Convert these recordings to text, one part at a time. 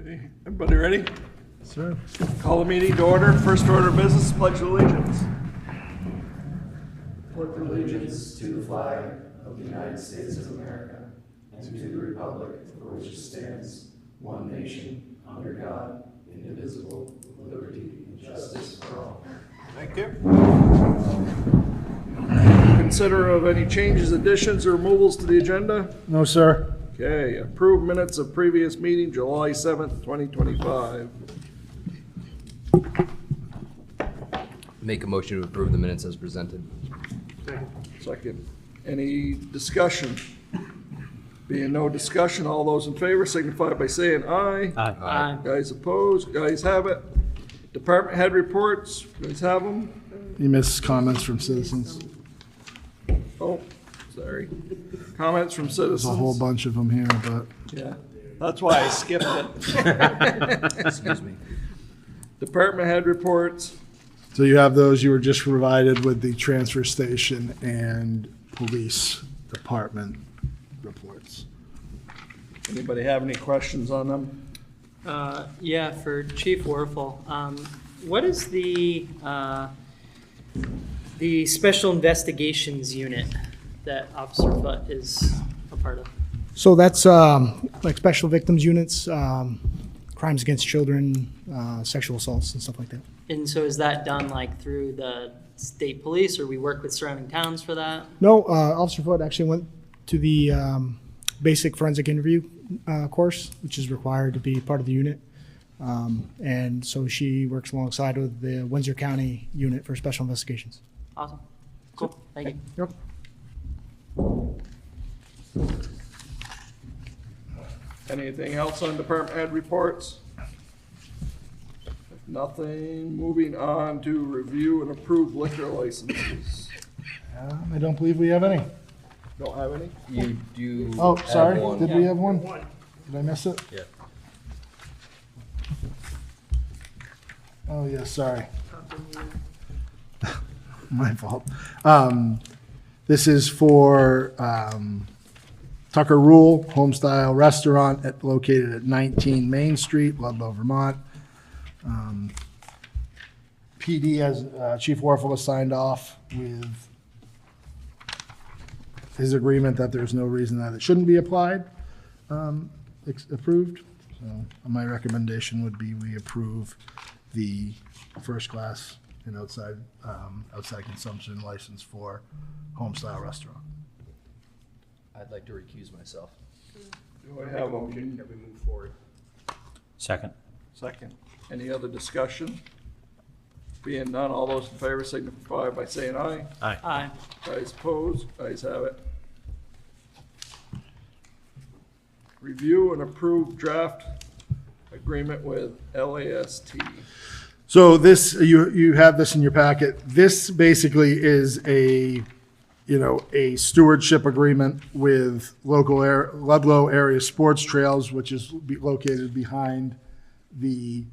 Okay, everybody ready? Sir. Call the meeting to order. First order of business, pledge of allegiance. Pledge allegiance to the flag of the United States of America and to the republic for which it stands, one nation, under God, indivisible, with liberty and justice for all. Thank you. Consider of any changes, additions, or removals to the agenda? No, sir. Okay, approved minutes of previous meeting, July 7th, 2025. Make a motion to approve the minutes as presented. Second. Any discussion? Being no discussion, all those in favor signify by saying aye. Aye. Guys opposed? Guys have it. Department head reports, guys have them? You missed comments from citizens. Oh, sorry. Comments from citizens? There's a whole bunch of them here, but Yeah, that's why I skipped it. Excuse me. Department head reports. so you have those. You were just provided with the transfer station and police department reports. Anybody have any questions on them? Yeah, for Chief Werfel, what is the Special Investigations Unit that Officer Foote is a part of? So that's like special victims units, crimes against children, sexual assaults and stuff like that. And so is that done like through the state police, or we work with surrounding towns for that? No, Officer Foote actually went to the basic forensic interview course, which is required to be part of the unit. And so she works alongside with the Windsor County unit for special investigations. Awesome. Cool, thank you. Yep. Anything else on department head reports? If nothing, moving on to review and approve liquor licenses. I don't believe we have any. Don't have any? You do. Oh, have sorry. one. Did we have one? Did I miss it? Yeah. Oh, yeah, sorry. My fault. This is for Tucker Rule Homestyle Restaurant located at 19 Main Street, Ludlow, Vermont. PD has, Chief Warfel has signed off with his agreement that there's no reason that it shouldn't be applied, approved. So my recommendation would be we approve the first class and outside consumption license for Homestyle Restaurant. I'd like to recuse myself. Do I have a motion? Can we move forward? Second. Second. Any other discussion? Being none, all those in favor signify by saying aye. Aye. Guys opposed? Guys have it. Review and approve draft agreement with LAST. So this, you have this in your packet. This basically is a stewardship agreement with Ludlow Area Sports Trails, which is located behind the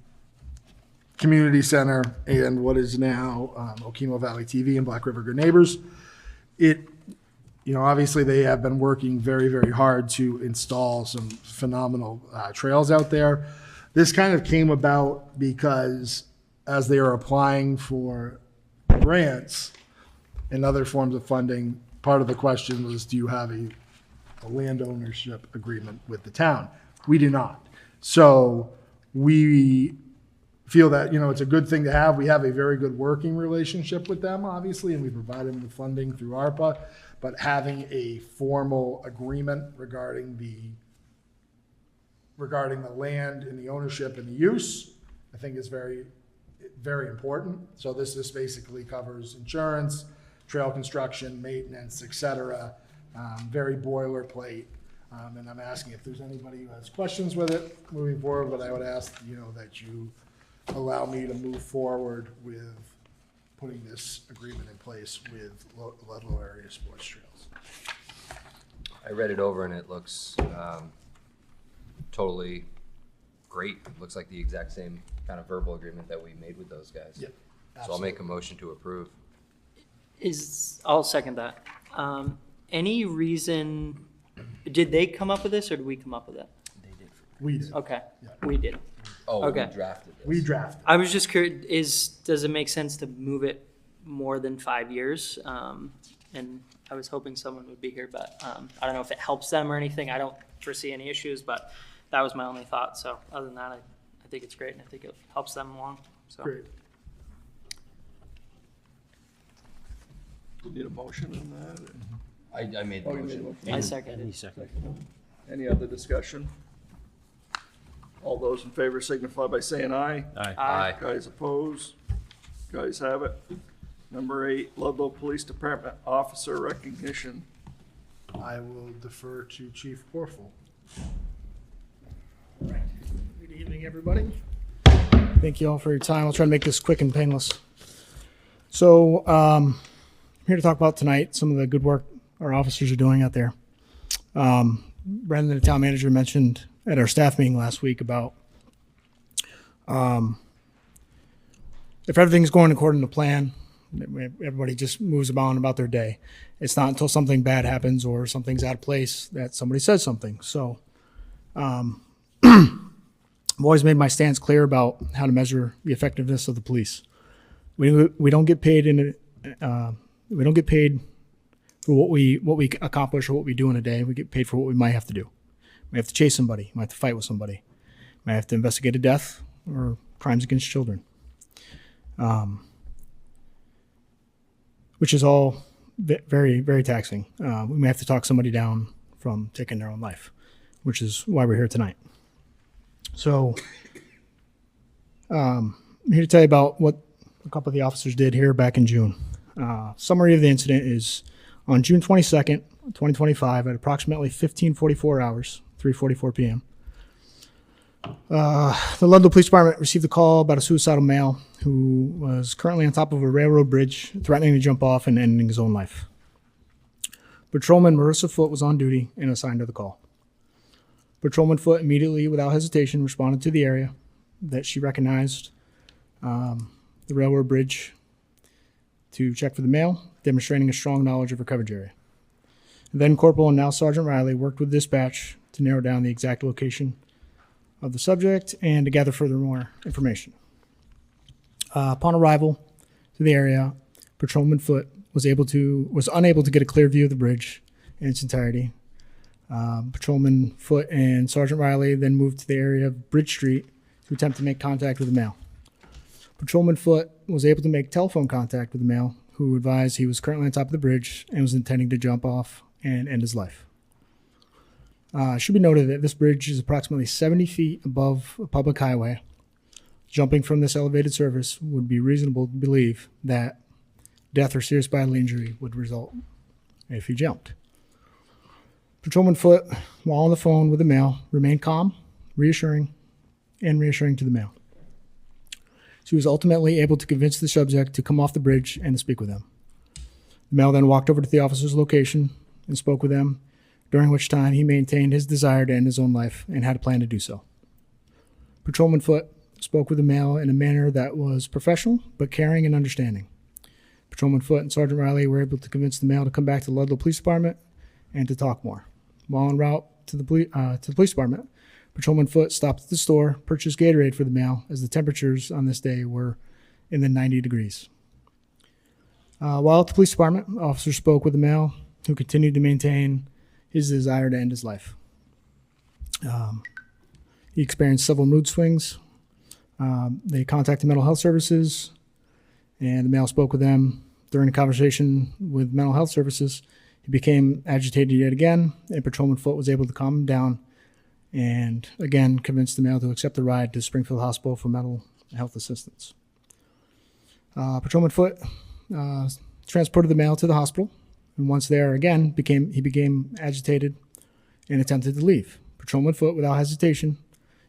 community center and what is now Okemo Valley TV and Black River Good Neighbors. Obviously they have been working very, very hard to install some phenomenal trails out there. This kind of came about because as they are applying for grants and other forms of funding, part of the question was, do you have a land ownership agreement with the town? We do not. So we feel that, it's a good thing to have. We have a very good working relationship with them, obviously, and we provide them with funding through ARPA, but having a formal agreement regarding the land and the ownership and the use, I think is very, very important. So this basically covers insurance, trail construction, maintenance, et cetera, very boilerplate. And I'm asking if there's anybody who has questions with it moving forward, but I would ask, that you allow me to move forward with putting this agreement in place with Ludlow Area Sports Trails. I read it over and it looks totally great. It looks like the exact same kind of verbal agreement that we made with those guys. Yep, So I'll make a motion to approve. I'll second that. Any reason, did they come up with this or did we come up with it? They did. We did. Okay, we did. Oh, Okay. we drafted this. We drafted. I was just curious, does it make sense to move it more than 5 years? And I was hoping someone would be here, but I don't know if it helps them or anything. I don't foresee any issues, but that was my only thought. So other than that, I think it's great and I think it helps them along. So. Great. Need a motion on that? I made the Oh, you made a motion. motion. I second Any it. second. Any other discussion? All those in favor signify by saying aye. Aye. Aye. Guys opposed? Guys have it. Number 8, Ludlow Police Department Officer Recognition. I will defer to Chief Porfel. Good evening, everybody. Thank you all for your time. I'll try to make this quick and painless. So, I'm here to talk about tonight some of the good work our officers are doing out there. Brandon, the town manager, mentioned at our staff meeting last week about if everything's going according to plan, everybody just moves about their day. It's not until something bad happens or something's out of place that somebody says something. So, I've always made my stance clear about how to measure the effectiveness of the police. We don't get paid we don't get paid for what we accomplish or what we do in a day. We get paid for what we might have to do. We have to chase somebody. We might have to fight with somebody. We might have to investigate a death or crimes against children, which is all very, very taxing. We may have to talk somebody down from taking their own life, which is why we're here tonight. So, I'm here to tell you about what a couple of the officers did here back in June. Summary of the incident is on June 22nd, 2025 at approximately 15:44 hours, 3:44 p.m. The Ludlow Police Department received a call about a suicidal male who was currently on top of a railroad bridge, threatening to jump off and ending his own life. Patrolman Marissa Foote was on duty and assigned to the call. Patrolman Foote immediately, without hesitation, responded to the area that she recognized, the railroad bridge, to check for the male, demonstrating a strong knowledge of her coverage area. Then Corporal and now Sergeant Riley worked with dispatch to narrow down the exact location of the subject and to gather further more information. Upon arrival to the area, Patrolman Foote was unable to get a clear view of the bridge in its entirety. Patrolman Foote and Sergeant Riley then moved to the area of Bridge Street to attempt to make contact with the male. Patrolman Foote was able to make telephone contact with the male, who advised he was currently on top of the bridge and was intending to jump off and end his life. It should be noted that this bridge is approximately 70 feet above a public highway. Jumping from this elevated surface would be reasonable to believe that death or serious bodily injury would result if he jumped. Patrolman Foote, while on the phone with the male, remained calm, reassuring to the male. She was ultimately able to convince the subject to come off the bridge and to speak with him. The male then walked over to the officer's location and spoke with them, during which time he maintained his desire to end his own life and had a plan to do so. Patrolman Foote spoke with the male in a manner that was professional but caring and understanding. Patrolman Foote and Sergeant Riley were able to convince the male to come back to the Ludlow Police Department and to talk more. While en route to the police department, Patrolman Foote stopped at the store, purchased Gatorade for the male, as the temperatures on this day were in the 90 degrees. While at the police department, officers spoke with the male, who continued to maintain his desire to end his life. He experienced several mood swings. They contacted mental health services, and the male spoke with them. During a conversation with mental health services, he became agitated yet again, and Patrolman Foote was able to calm him down and again convinced the male to accept the ride to Springfield Hospital for mental health assistance. Patrolman Foote transported the male to the hospital, and once there again, he became agitated and attempted to leave. Patrolman Foote, without hesitation,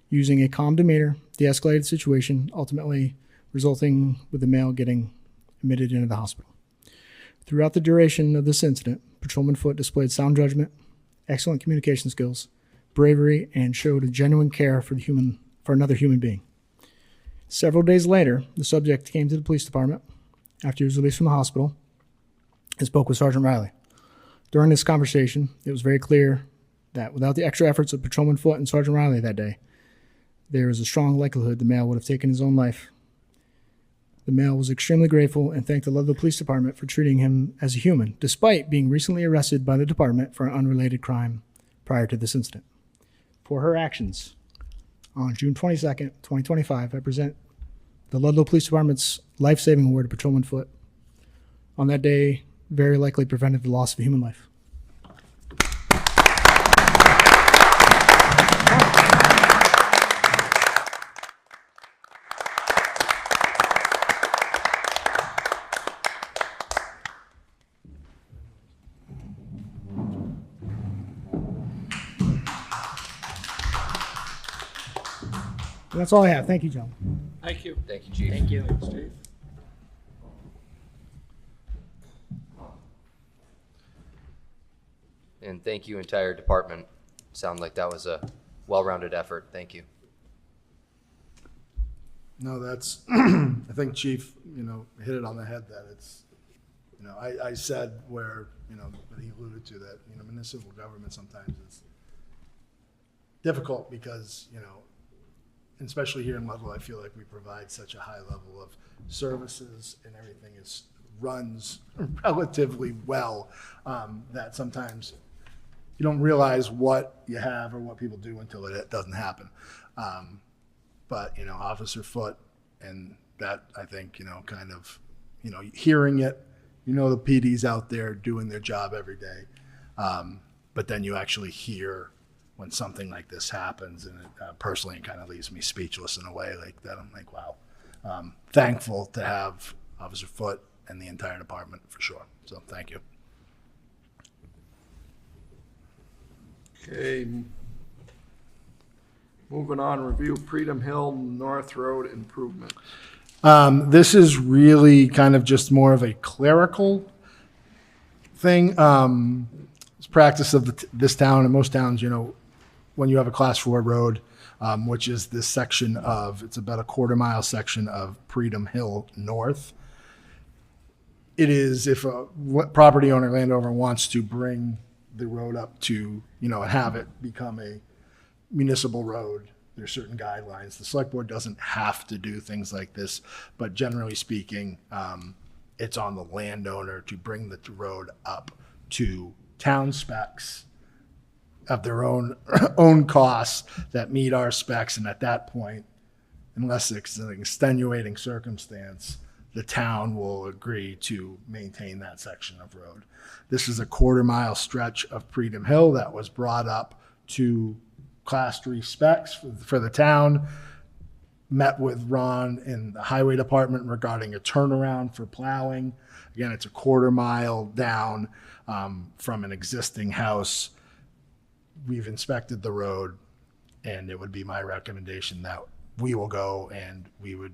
using a calm demeanor, de-escalated the situation, ultimately resulting with the male getting admitted into the hospital. Throughout the duration of this incident, Patrolman Foote displayed sound judgment, excellent communication skills, bravery, and showed a genuine care for another human being. Several days later, the subject came to the police department after he was released from the hospital and spoke with Sergeant Riley. During this conversation, it was very clear that without the extra efforts of Patrolman Foote and Sergeant Riley that day, there is a strong likelihood the male would have taken his own life. The male was extremely grateful and thanked the Ludlow Police Department for treating him as a human, despite being recently arrested by the department for an unrelated crime prior to this incident. For her actions, on June 22nd, 2025, I present the Ludlow Police Department's life-saving award to Patrolman Foote. On that day, very likely prevented the loss of a human life. That's all I have. Thank you, gentlemen. Thank you. Thank you, Chief. Thank you. Steve. And thank you, entire department. Sound like that was a well-rounded effort. Thank you. No, that's, I think Chief, hit it on the head that it's, I said where, that he alluded to that, municipal government sometimes is difficult because, especially here in Ludlow, I feel like we provide such a high level of services and everything runs relatively well, that sometimes you don't realize what you have or what people do until it doesn't happen. But, Officer Foote, and that, I think, kind of, hearing it, the PD's out there doing their job every day. But then you actually hear when something like this happens, and it, personally, it kind of leaves me speechless in a way like that. I'm like, wow. Thankful to have Officer Foote and the entire department for sure. So thank you. Okay. Moving on, review Freedom Hill North Road improvement. This is really kind of just more of a clerical thing. It's practice of this town and most towns, when you have a class 4 road, which is this section of, it's about a quarter-mile section of Freedom Hill North. It is if a property owner, landowner wants to bring the road up to, and have it become a municipal road, there's certain guidelines. The select board doesn't have to do things like this, but generally speaking, it's on the landowner to bring the road up to town specs of their own costs that meet our specs. And at that point, unless it's an extenuating circumstance, the town will agree to maintain that section of road. This is a quarter-mile stretch of Freedom Hill that was brought up to Class 3 specs for the town. Met with Ron in the highway department regarding a turnaround for plowing. Again, it's a quarter-mile down from an existing house. We've inspected the road, and it would be my recommendation that we will go and we would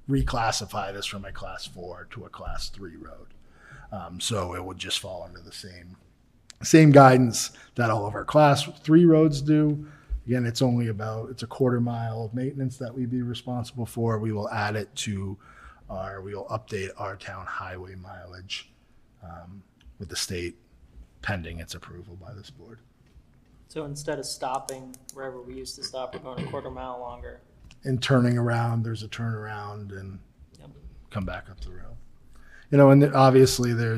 reclassify this from a Class 4 to a Class 3 road. So it would just fall under the same guidance that all of our Class 3 roads do. Again, it's a quarter-mile of maintenance that we'd be responsible for. We will add it to we will update our town highway mileage with the state pending its approval by this board. So instead of stopping wherever we used to stop, we're going a quarter mile longer. And turning around, there's a turnaround and Yep. come back up the road. And obviously there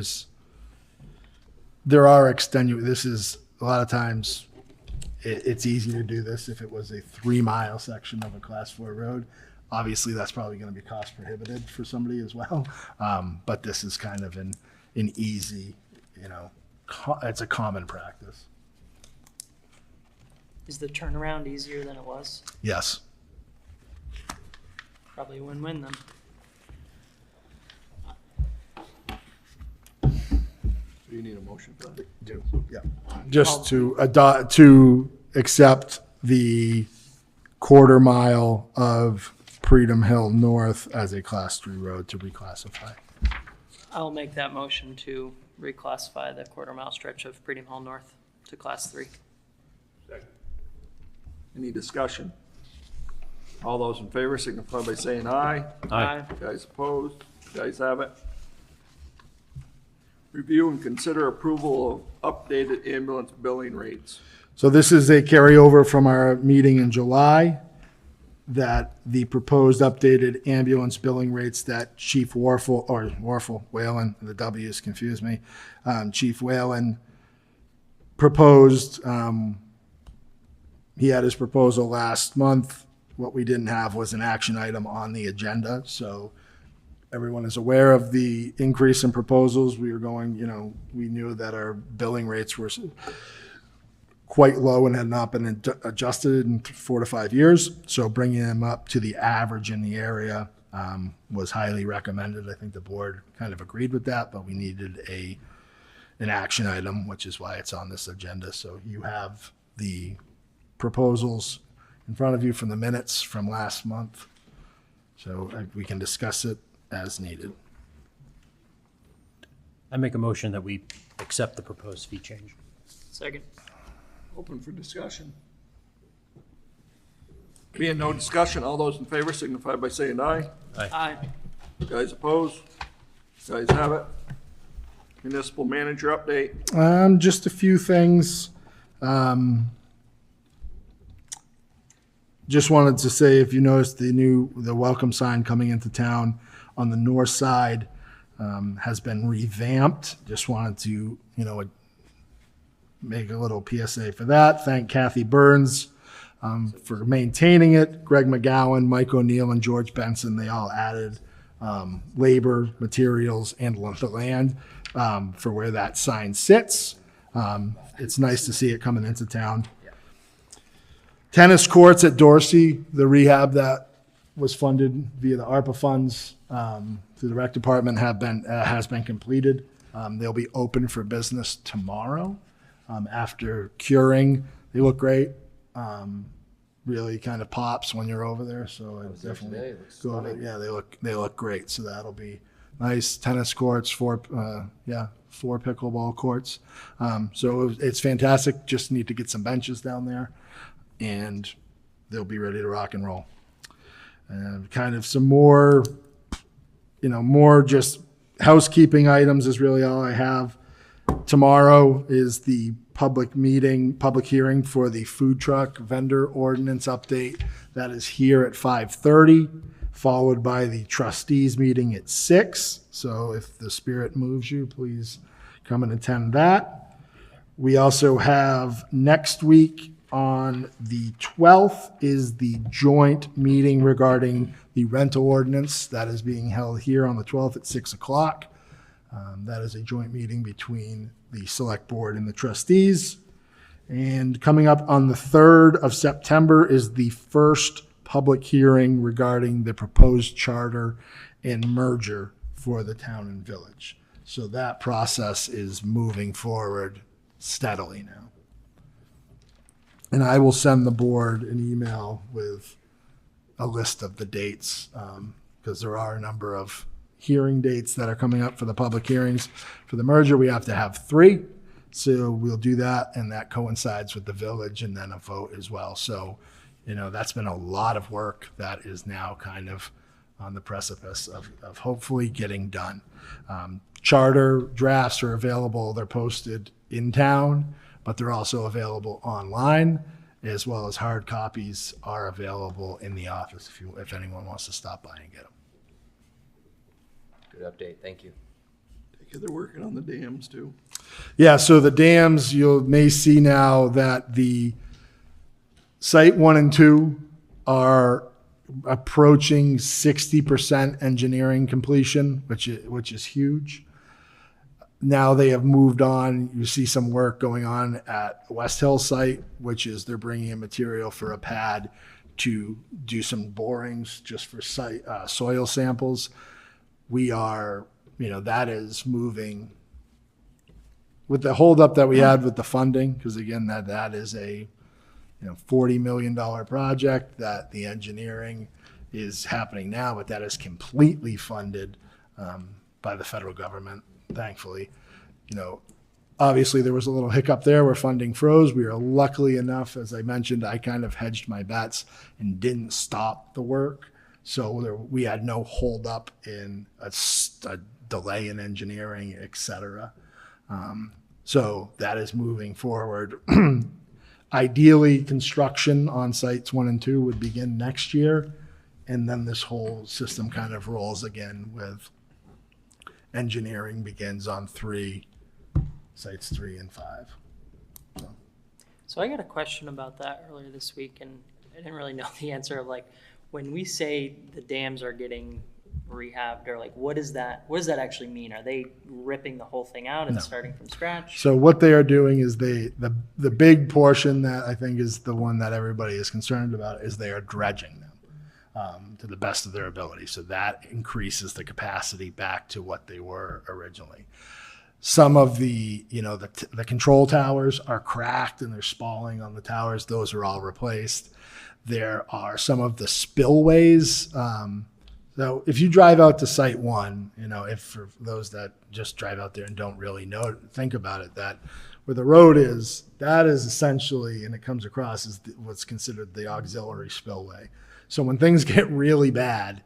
are this is a lot of times it's easy to do this if it was a 3-mile section of a Class 4 road. Obviously, that's probably going to be cost prohibitive for somebody as well. But this is kind of an easy, it's a common practice. Is the turnaround easier than it was? Yes. Probably a win-win then. So you need a motion for that? Yeah. Just to accept the quarter-mile of Freedom Hill North as a Class 3 road to reclassify. I'll make that motion to reclassify the quarter mile stretch of Freedom Hill North to Class 3. Any discussion? All those in favor signify by saying aye. Aye. Guys opposed? Guys have it. Review and consider approval of updated ambulance billing rates. So this is a carryover from our meeting in July. that the proposed updated ambulance billing rates that Chief Whalen, the W's confuse me, Chief Whalen proposed, he had his proposal last month. What we didn't have was an action item on the agenda, so everyone is aware of the increase in proposals. We were going, we knew that our billing rates were quite low and had not been adjusted in 4 to 5 years. So bringing them up to the average in the area was highly recommended. I think the board kind of agreed with that, but we needed an action item, which is why it's on this agenda. So you have the proposals in front of you from the minutes from last month. So we can discuss it as needed. I make a motion that we accept the proposed fee change. Second. Open for discussion. Being no discussion, all those in favor signify by saying aye. Aye. Guys opposed? Guys have it. Municipal manager update. Just a few things. Just wanted to say, if you noticed the welcome sign coming into town on the north side has been revamped. Just wanted to, make a little PSA for that. Thank Kathy Burns for maintaining it. Greg McGowan, Mike O'Neill, and George Benson, they all added labor, materials, and the land for where that sign sits. It's nice to see it coming into town. Tennis courts at Dorsey, the rehab that was funded via the ARPA funds through the rec department has been completed. They'll be open for business tomorrow. After curing, they look great. Really kind of pops when you're over there. So I definitely go over. Yeah, they look great. So that'll be nice. Tennis courts, 4 pickleball courts. So it's fantastic. Just need to get some benches down there, and they'll be ready to rock and roll. Kind of some more, more just housekeeping items is really all I have. Tomorrow is the public hearing for the food truck vendor ordinance update. That is here at 5:30, followed by the trustees meeting at 6. So if the spirit moves you, please come and attend that. We also have next week on the 12th is the joint meeting regarding the rental ordinance that is being held here on the 12th at 6 o'clock. That is a joint meeting between the select board and the trustees. And coming up on the 3rd of September is the first public hearing regarding the proposed charter and merger for the town and village. So that process is moving forward steadily now. And I will send the board an email with a list of the dates, because there are a number of hearing dates that are coming up for the public hearings. For the merger, we have to have 3. So we'll do that, and that coincides with the village and then a vote as well. So, that's been a lot of work that is now kind of on the precipice of hopefully getting done. Charter drafts are available. They're posted in town, but they're also available online, as well as hard copies are available in the office if anyone wants to stop by and get them. Good update, thank you. They're working on the dams too. Yeah, so the dams, you may see now that the site 1 and 2 are approaching 60% engineering completion, which is huge. Now they have moved on. You see some work going on at West Hill site, which is they're bringing in material for a pad to do some borings just for site soil samples. We are, that is moving with the holdup that we had with the funding, because again, that is a $40 million project that the engineering is happening now, but that is completely funded by the federal government, thankfully. Obviously there was a little hiccup there where funding froze. We are luckily enough, as I mentioned, I kind of hedged my bets and didn't stop the work. So we had no holdup in a delay in engineering, et cetera. So that is moving forward. Ideally, construction on sites 1 and 2 would begin next year, and then this whole system kind of rolls again with engineering begins on sites 3 and 5. So I got a question about that earlier this week, and I didn't really know the answer of like, when we say the dams are getting rehabbed, or like, what does that actually mean? Are they ripping the whole thing out and starting from scratch? So what they are doing is the big portion that I think is the one that everybody is concerned about is they are dredging them to the best of their ability. So that increases the capacity back to what they were originally. Some of the control towers are cracked and they're spalling on the towers. Those are all replaced. There are some of the spillways. So if you drive out to Site 1, if for those that just drive out there and don't really think about it, that where the road is, that is essentially, and it comes across as what's considered the auxiliary spillway. So when things get really bad,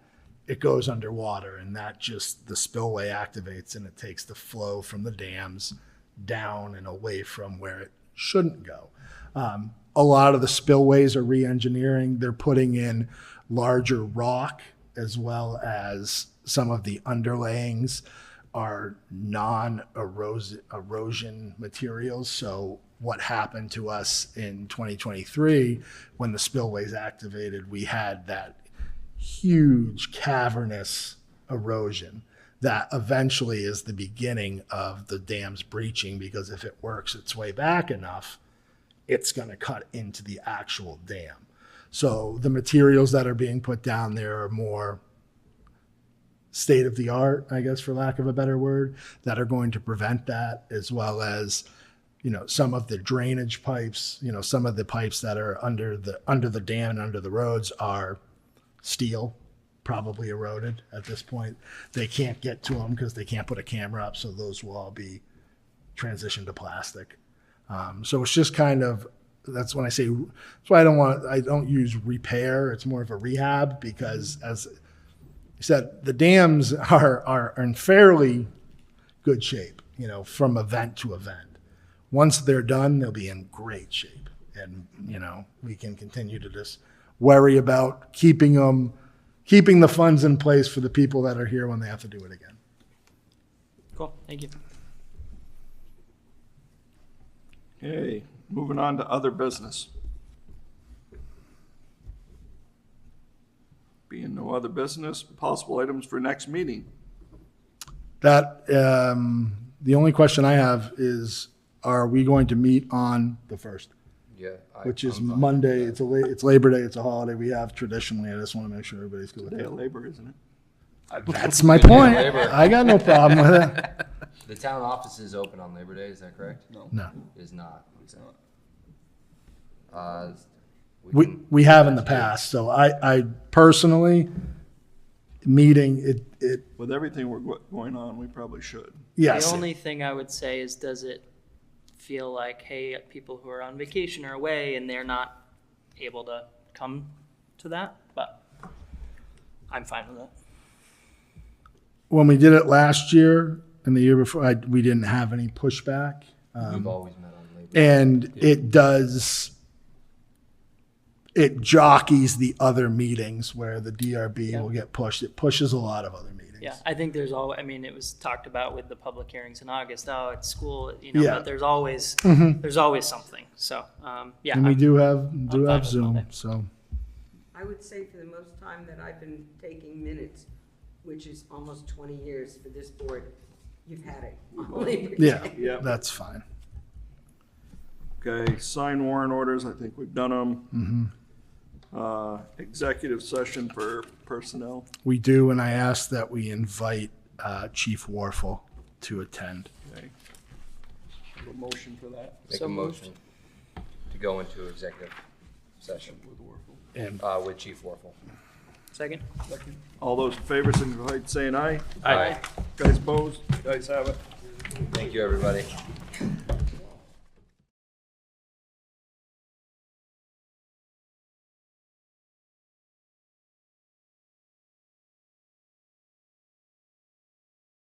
it goes underwater, and the spillway activates, and it takes the flow from the dams down and away from where it shouldn't go. A lot of the spillways are re-engineering. They're putting in larger rock, as well as some of the underlayings are non-erosion materials. So what happened to us in 2023 when the spillways activated, we had that huge cavernous erosion that eventually is the beginning of the dam's breaching, because if it works its way back enough, it's going to cut into the actual dam. So the materials that are being put down there are more state of the art, I guess, for lack of a better word, that are going to prevent that, as well as, some of the drainage pipes, some of the pipes that are under the dam and under the roads are steel, probably eroded at this point. They can't get to them because they can't put a camera up, so those will all be transitioned to plastic. So it's just kind of, that's when I say, that's why I don't use repair. It's more of a rehab, because as I said, the dams are in fairly good shape, from event to event. Once they're done, they'll be in great shape. And, we can continue to just worry about keeping the funds in place for the people that are here when they have to do it again. Cool, thank you. Okay, moving on to other business. Being no other business, possible items for next meeting. That, the only question I have is, are we going to meet on the 1st? Yeah. Which is I'm fine. Monday. It's Labor Day. It's a holiday we have traditionally. I just want to make sure everybody's good with Day it. of labor, isn't it? That's my Good day of point. labor. I got no problem with it. The town office is open on Labor Day, is that correct? No, It is not. It's not. we have in the past. So I personally, meeting it. With everything going on, we probably should. Yes. The only thing I would say is, does it feel like, hey, people who are on vacation are away and they're not able to come to that? But I'm fine with it. When we did it last year and the year before, we didn't have any pushback. We've always met on Labor Day. And it jockeys the other meetings where the DRB will get pushed. It pushes a lot of other meetings. Yeah, I think it was talked about with the public hearings in August. Oh, it's school, Yeah. but there's always something. So, yeah. And we I'm- do have fine with Zoom, Monday. so. I would say for the most time that I've been taking minutes, which is almost 20 years for this board, you've had it. on Labor Yeah, Day. Yep. that's fine. Okay, sign warrant orders, I think we've done them. Executive session for personnel. We do, and I ask that we invite Chief Warfel to attend. Okay. Have a motion for that. Make So a moved. motion to go into executive session With Warfel. And with Chief Warfel. Second? All those in favor, signify by saying aye. Aye. Guys opposed? Guys have it. Thank you, everybody.